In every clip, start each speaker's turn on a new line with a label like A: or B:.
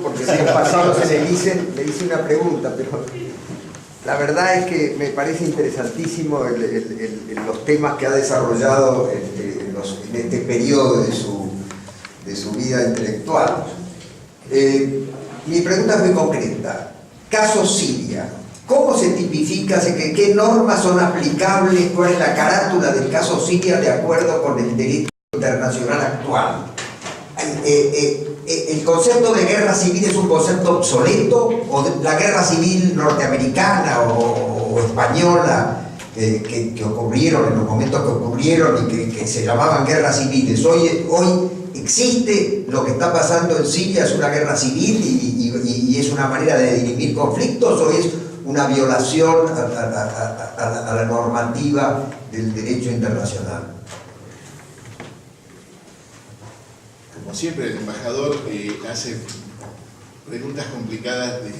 A: Porque si pasados en el ICEN le hice una pregunta, pero la verdad es que me parece interesantísimo los temas que ha desarrollado en este periodo de su vida intelectual. Mi pregunta es muy concreta. Caso Siria. ¿Cómo se tipifica? ¿Qué normas son aplicables? ¿Cuál es la carátula del caso Siria de acuerdo con el derecho internacional actual? ¿El concepto de guerra civil es un concepto obsoleto? ¿O la guerra civil norteamericana o española que ocurrieron en los momentos que ocurrieron y que se llamaban guerras civiles? Hoy existe lo que está pasando en Siria, es una guerra civil y es una manera de dirimir conflictos, o es una violación a la normativa del derecho internacional.
B: Como siempre, el embajador hace preguntas complicadas de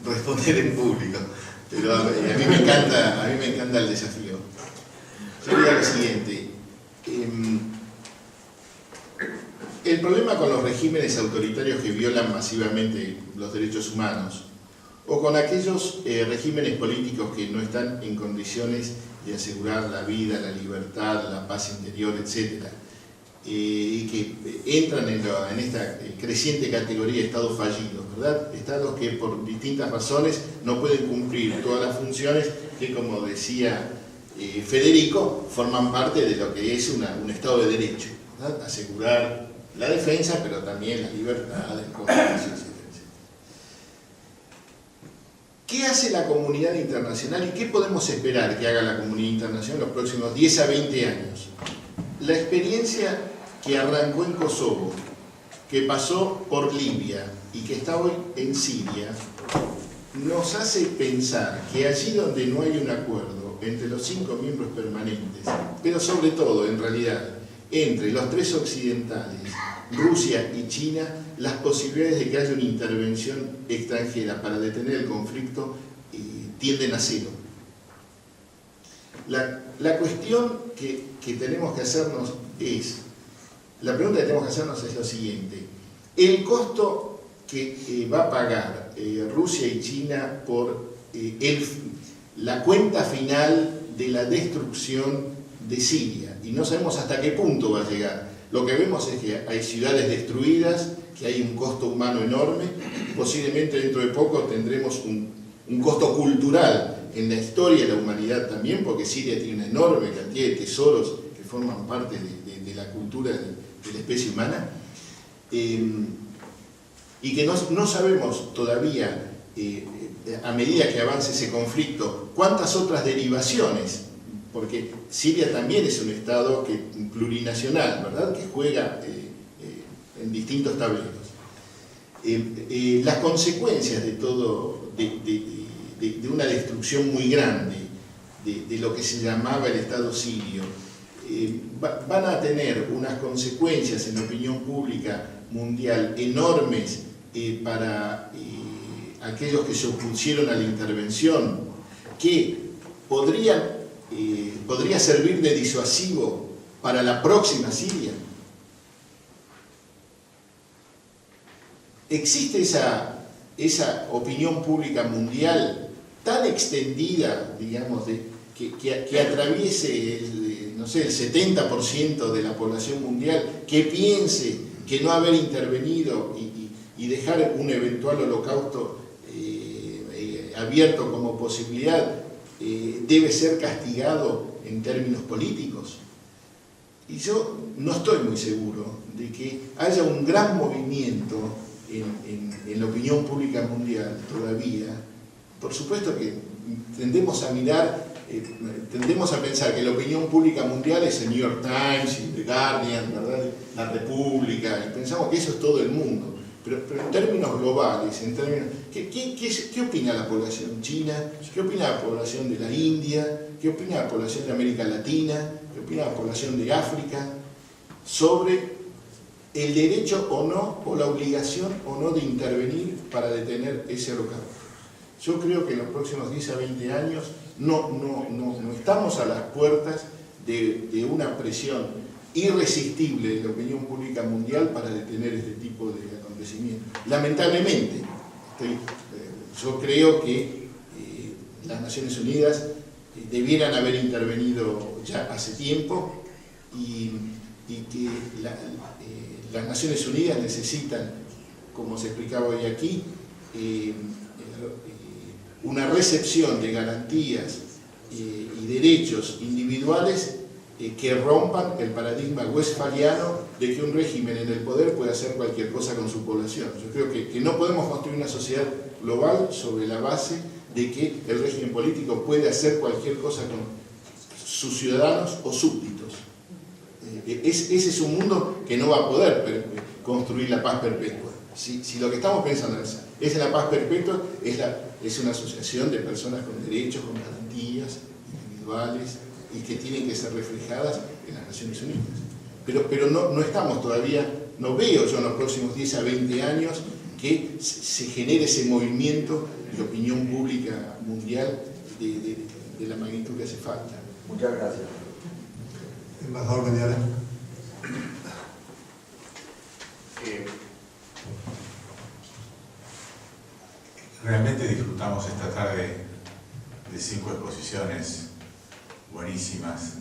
B: responder en público, pero a mí me encanta el desafío. Yo diría lo siguiente: el problema con los regímenes autoritarios que violan masivamente los derechos humanos, o con aquellos regímenes políticos que no están en condiciones de asegurar la vida, la libertad, la paz interior, etc., y que entran en esta creciente categoría de estados fallidos, ¿verdad? Estados que por distintas razones no pueden cumplir todas las funciones que, como decía Federico, forman parte de lo que es un estado de derecho, ¿verdad? Asegurar la defensa, pero también la libertad, el comercio, etc. ¿Qué hace la comunidad internacional y qué podemos esperar que haga la comunidad internacional en los próximos 10 a 20 años? La experiencia que arrancó en Kosovo, que pasó por Libia y que está hoy en Siria, nos hace pensar que allí donde no hay un acuerdo entre los 5 miembros permanentes, pero sobre todo, en realidad, entre los 3 occidentales, Rusia y China, las posibilidades de que haya una intervención extranjera para detener el conflicto tienden a cero. La cuestión que tenemos que hacernos es, la pregunta que tenemos que hacernos es lo siguiente: el costo que va a pagar Rusia y China por la cuenta final de la destrucción de Siria, y no sabemos hasta qué punto va a llegar. Lo que vemos es que hay ciudades destruidas, que hay un costo humano enorme, posiblemente dentro de poco tendremos un costo cultural en la historia de la humanidad también, porque Siria tiene una enorme cantidad de tesoros que forman parte de la cultura de la especie humana, y que no sabemos todavía, a medida que avance ese conflicto, cuántas otras derivaciones, porque Siria también es un estado plurinacional, ¿verdad?, que juega en distintos tableros. Las consecuencias de todo, de una destrucción muy grande de lo que se llamaba el Estado sirio, van a tener unas consecuencias en la opinión pública mundial enormes para aquellos que se opusieron a la intervención, que podría servir de disuasivo para la próxima Siria. ¿Existe esa opinión pública mundial tan extendida, digamos, que atraviese el 70% de la población mundial, que piense que no haber intervenido y dejar un eventual holocausto abierto como posibilidad debe ser castigado en términos políticos? Y yo no estoy muy seguro de que haya un gran movimiento en la opinión pública mundial todavía. Por supuesto que tendemos a mirar, tendemos a pensar que la opinión pública mundial es el New York Times, y The Guardian, ¿verdad? La República, y pensamos que eso es todo el mundo. Pero en términos globales, ¿qué opina la población china? ¿Qué opina la población de la India? ¿Qué opina la población de América Latina? ¿Qué opina la población de África? Sobre el derecho o no, o la obligación o no de intervenir para detener ese holocausto. Yo creo que en los próximos 10 a 20 años no estamos a las puertas de una presión irresistible de la opinión pública mundial para detener este tipo de acontecimientos. Lamentablemente, yo creo que las Naciones Unidas debieran haber intervenido ya hace tiempo y que las Naciones Unidas necesitan, como se explicaba hoy aquí, una recepción de garantías y derechos individuales que rompan el paradigma westfaliano de que un régimen en el poder puede hacer cualquier cosa con su población. Yo creo que no podemos construir una sociedad global sobre la base de que el régimen político puede hacer cualquier cosa con sus ciudadanos o súbditos. Ese es un mundo que no va a poder construir la paz perpetua. Si lo que estamos pensando es en la paz perpetua, es una asociación de personas con derechos, con garantías individuales y que tienen que ser reflejadas en las Naciones Unidas. Pero no estamos todavía, no veo yo en los próximos 10 a 20 años que se genere ese movimiento de opinión pública mundial de la magnitud que hace falta.
A: Muchas gracias.
C: Embajador Mediana.
D: Realmente disfrutamos esta tarde de 5 exposiciones buenísimas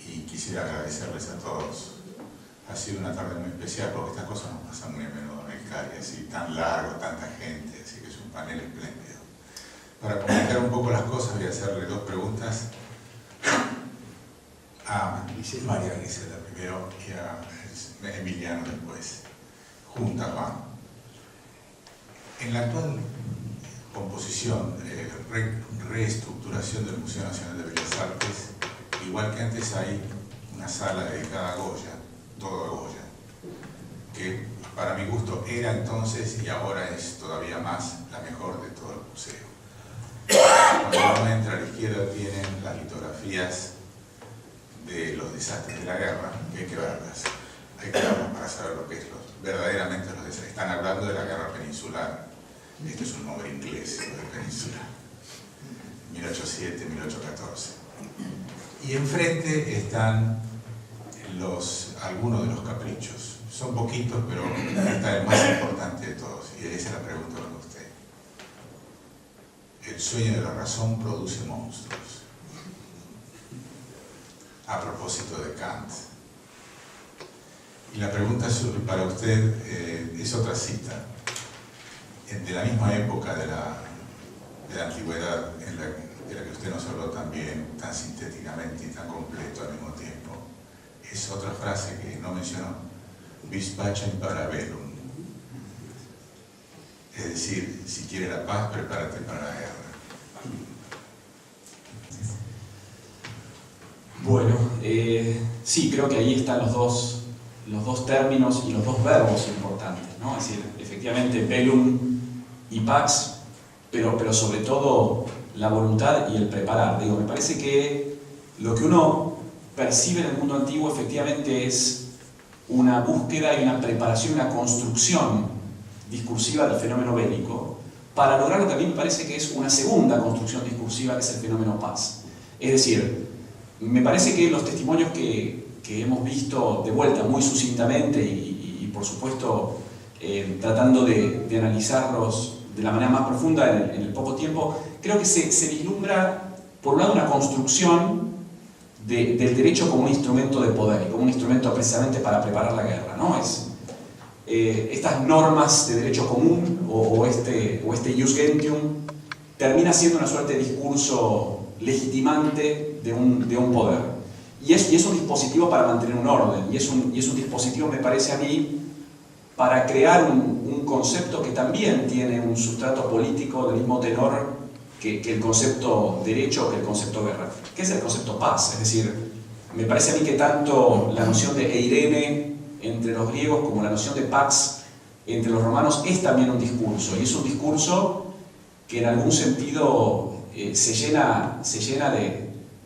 D: y quisiera agradecerles a todos. Ha sido una tarde muy especial porque estas cosas no pasan muy a menudo en el CARI, así tan largo, tanta gente, así que es un panel espléndido. Para comentar un poco las cosas voy a hacerle 2 preguntas a María Gisela primero y a Emiliano después. Juntas van. En la actual composición, reestructuración del Museo Nacional de Bellas Artes, igual que antes hay una sala dedicada a Goya, todo a Goya, que para mi gusto era entonces y ahora es todavía más la mejor de todo el museo. Cuando uno entra a la izquierda tienen las litografías de los desastres de la guerra, que hay que verlas. Hay que verlas para saber lo que es verdaderamente los desastres. Están hablando de la guerra peninsular. Esto es un nombre inglés, lo de peninsular. 1807, 1814. Y enfrente están algunos de los caprichos. Son poquitos, pero está el más importante de todos. Y esa es la pregunta para usted. El sueño de la razón produce monstruos. A propósito de Kant. Y la pregunta para usted es otra cita. De la misma época de la antigüedad, de la que usted nos habló también, tan sintéticamente y tan completo al mismo tiempo, es otra frase que no mencionó, vis pacem para bellum. Es decir, si quiere la paz, prepárate para la guerra.
E: Bueno, sí, creo que ahí están los dos términos y los 2 verbos importantes, ¿no? Es decir, efectivamente, bellum y pax, pero sobre todo la voluntad y el preparar. Digo, me parece que lo que uno percibe en el mundo antiguo efectivamente es una búsqueda y una preparación, una construcción discursiva del fenómeno bélico, para lograr lo que a mí me parece que es una segunda construcción discursiva, que es el fenómeno paz. Es decir, me parece que los testimonios que hemos visto de vuelta muy sucintamente y por supuesto tratando de analizarlos de la manera más profunda en el poco tiempo, creo que se vislumbra, por un lado, una construcción del derecho como un instrumento de poder y como un instrumento precisamente para preparar la guerra, ¿no? Estas normas de derecho común o este jus gentium termina siendo una suerte de discurso legitimante de un poder. y es un dispositivo para mantener un orden, y es un dispositivo, me parece a mí, para crear un concepto que también tiene un sustrato político del mismo tenor que el concepto derecho o que el concepto guerra, que es el concepto paz. Es decir, me parece a mí que tanto la noción de eirene entre los griegos como la noción de pax entre los romanos es también un discurso, y es un discurso que en algún sentido se llena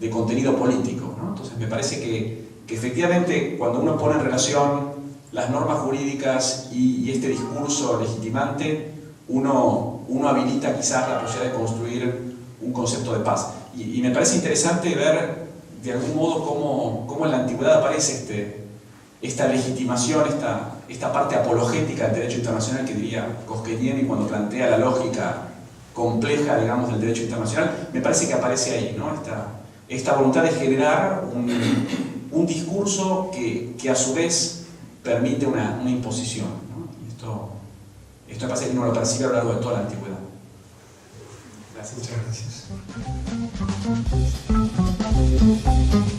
E: de contenido político, ¿no? Entonces me parece que efectivamente cuando uno pone en relación las normas jurídicas y este discurso legitimante, uno habilita quizás la posibilidad de construir un concepto de paz. Y me parece interesante ver de algún modo cómo en la antigüedad aparece esta legitimación, esta parte apologética del derecho internacional que diría Koskeniemi cuando plantea la lógica compleja, digamos, del derecho internacional. Me parece que aparece ahí, ¿no? Esta voluntad de generar un discurso que a su vez permite una imposición, ¿no? Y esto me parece que uno lo percibe a lo largo de toda la antigüedad. Gracias.
C: Muchas gracias.